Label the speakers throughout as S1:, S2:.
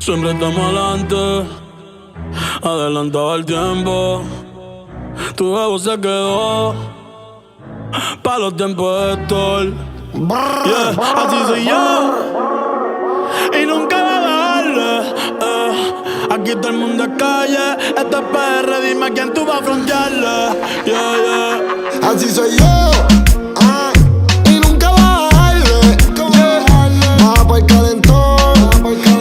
S1: Siempre estamos adelante, adelantado el tiempo. Tu ego se quedó pa' los tiempos de Héctor. Yeah, así soy yo y nunca va a bajarle. Aquí todo el mundo es calle, esto es PR, dime a quién tú vas a frontearle. Yeah, yeah.
S2: Así soy yo. Y nunca va a bajarle. Baja pa'l calentón,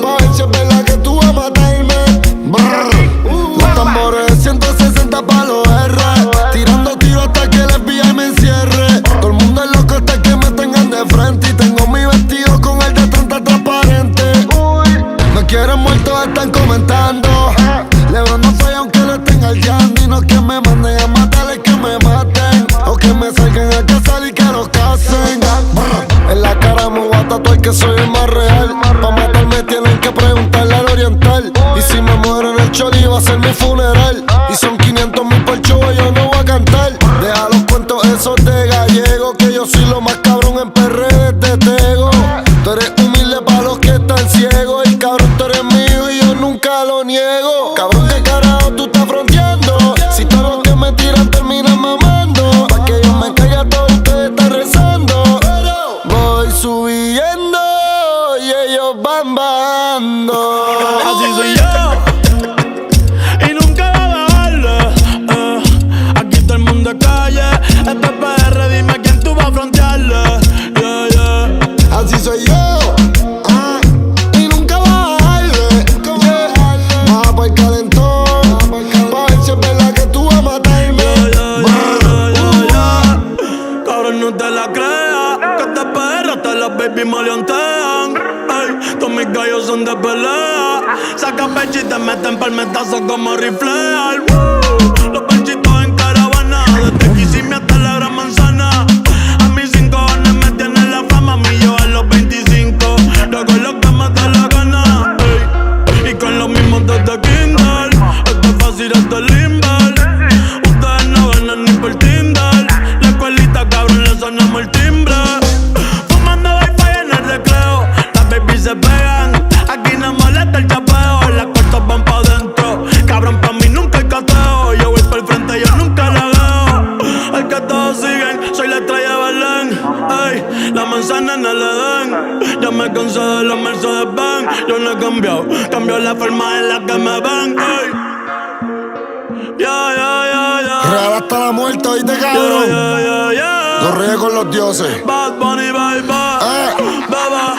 S2: pa' ver si es verdad que tú vas a matarme. Los tambores de 160 pa' los R, tirando tiros hasta que el FBI me encierre. Todo el mundo es loco hasta que me tengan de frente. Y tengo mi vestido con el de 30 transparente. Me quieren muerto, están comentando. Lebron no falla aunque lo estén hallando. Y no que me manden a matar, es que me maten. O que me salgan a cazar y que los casen. En la cara me voy a tatuar que soy el más real. Pa' matarme tienen que preguntarle al oriental. Y si me muero en el choli va a ser mi funeral. Y son 500,000 por show y yo no voy a cantar. Deja los cuentos esos de gallego, que yo soy lo más cabrón en PR de Tego. Tú eres humilde pa' los que están ciegos. Y cabrón, tú eres mío y yo nunca lo niego. Cabrón, ¿qué carajo tú estás fronteando? Si todos los que me tiran terminan mamando. Pa' que yo me caiga, todos ustedes están rezando. Voy subiendo y ellos van bajando.
S1: Así soy yo y nunca va a bajarle. Aquí todo el mundo es calle, esto es PR, dime a quién tú vas a frontearle. Yeah, yeah.
S2: Así soy yo. Y nunca va a bajarle. Baja pa'l calentón, pa' ver si es verdad que tú vas a matarme.
S1: Cabrón, no te la creas, que te PR hasta las baby maleantean. Ey, todos mis gallos son de pelea. Saca pecho y te meten palmetazos como rifleal. Los pechitos en caravana, desde Kissimmee hasta la Gran Manzana. A mis 5 años me tienen la fama, a mí yo a los 25. Luego lo que me da la gana, ey. Y con los mismos desde Kindle. Esto es fácil, esto es limber. Ustedes no ganan ni por Tinder. La escuelita, cabrón, le sonamos el timbre. Fumando wifi en el recreo, las babies se pegan. Aquí no molesta el chapeo, las cortas van pa' dentro. Cabrón, pa' mí nunca hay cateo. Yo voy por el frente, yo nunca la veo. Es que todos siguen, soy la estrella de Belén. Ey, la manzana en el Edén. Ya me cansé de los Mercedes-Benz. Yo no he cambiado, cambio la forma en la que me ven. Ey,
S2: Real hasta la muerte, oíste, cabrón. Los reyes con los dioses.
S1: Bad Bunny, baby. Baba.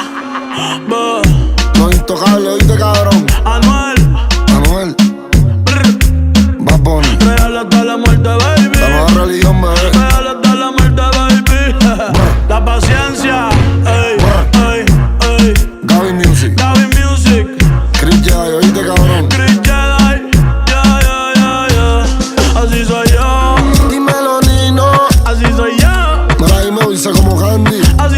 S2: Los intocables, oíste, cabrón.
S1: Anuel.
S2: Bad Bunny.
S1: Real hasta la muerte, baby.
S2: La nueva religión, bebé.
S1: Real hasta la muerte, baby. La paciencia. Ey, ey, ey.
S2: Gaby Music.
S1: Gaby Music.
S2: Chris Jedi, oíste, cabrón.
S1: Chris Jedi. Yeah. Así soy yo.
S2: Dímelo, Nino.
S1: Así soy yo.
S2: Mira, ahí me dice como Candy.
S1: Así